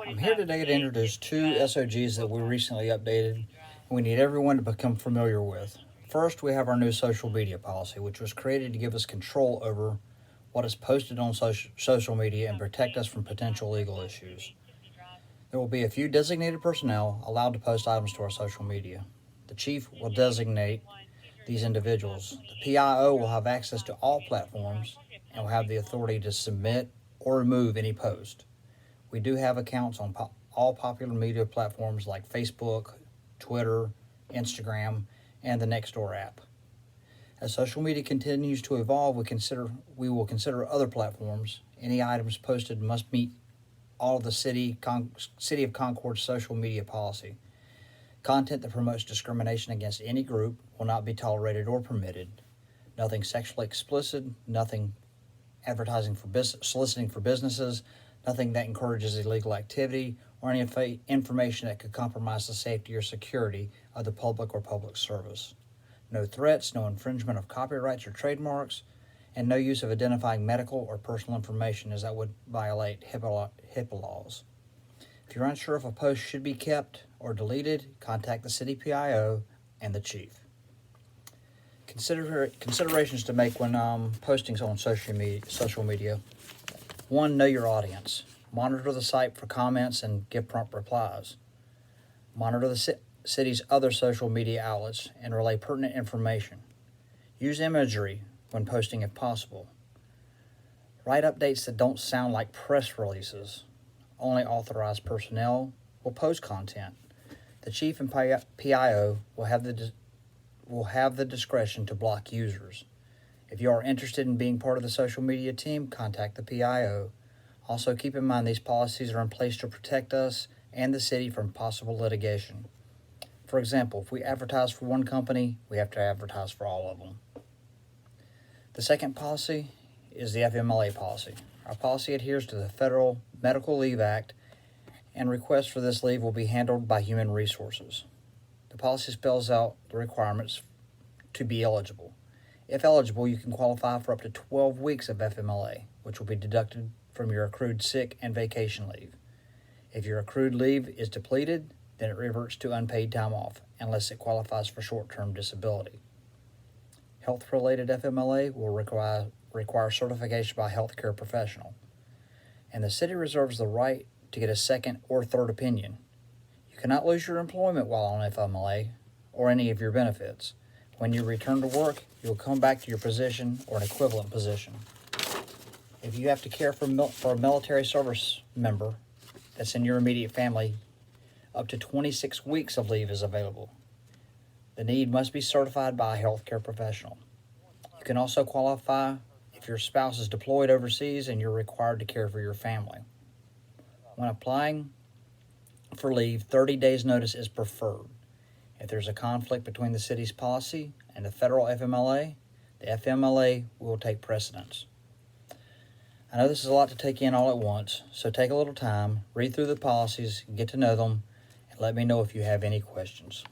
I'm here today to introduce two SOGs that we recently updated and we need everyone to become familiar with. First, we have our new social media policy, which was created to give us control over what is posted on social media and protect us from potential legal issues. There will be a few designated personnel allowed to post items to our social media. The chief will designate these individuals. The PIO will have access to all platforms and will have the authority to submit or remove any post. We do have accounts on all popular media platforms like Facebook, Twitter, Instagram, and the Nextdoor app. As social media continues to evolve, we will consider other platforms. Any items posted must meet all of the City of Concord's social media policy. Content that promotes discrimination against any group will not be tolerated or permitted. Nothing sexually explicit, nothing soliciting for businesses, nothing that encourages illegal activity, or any information that could compromise the safety or security of the public or public service. No threats, no infringement of copyrights or trademarks, and no use of identifying medical or personal information, as that would violate HIPAA laws. If you're unsure if a post should be kept or deleted, contact the city PIO and the chief. Considerations to make when posting on social media. 1. Know your audience. Monitor the site for comments and give prompt replies. Monitor the city's other social media outlets and relay pertinent information. Use imagery when posting if possible. Write updates that don't sound like press releases. Only authorized personnel will post content. The chief and PIO will have the discretion to block users. If you are interested in being part of the social media team, contact the PIO. Also, keep in mind these policies are in place to protect us and the city from possible litigation. For example, if we advertise for one company, we have to advertise for all of them. The second policy is the FMLA policy. Our policy adheres to the Federal Medical Leave Act, and requests for this leave will be handled by Human Resources. The policy spells out the requirements to be eligible. If eligible, you can qualify for up to 12 weeks of FMLA, which will be deducted from your accrued sick and vacation leave. If your accrued leave is depleted, then it reverts to unpaid time off, unless it qualifies for short-term disability. Health-related FMLA will require certification by a healthcare professional, and the city reserves the right to get a second or third opinion. You cannot lose your employment while on FMLA or any of your benefits. When you return to work, you will come back to your position or an equivalent position. If you have to care for a military service member that's in your immediate family, up to 26 weeks of leave is available. The need must be certified by a healthcare professional. You can also qualify if your spouse is deployed overseas and you're required to care for your family. When applying for leave, 30 days notice is preferred. If there's a conflict between the city's policy and the federal FMLA, the FMLA will take precedence. I know this is a lot to take in all at once, so take a little time, read through the policies, get to know them, and let me know if you have any questions.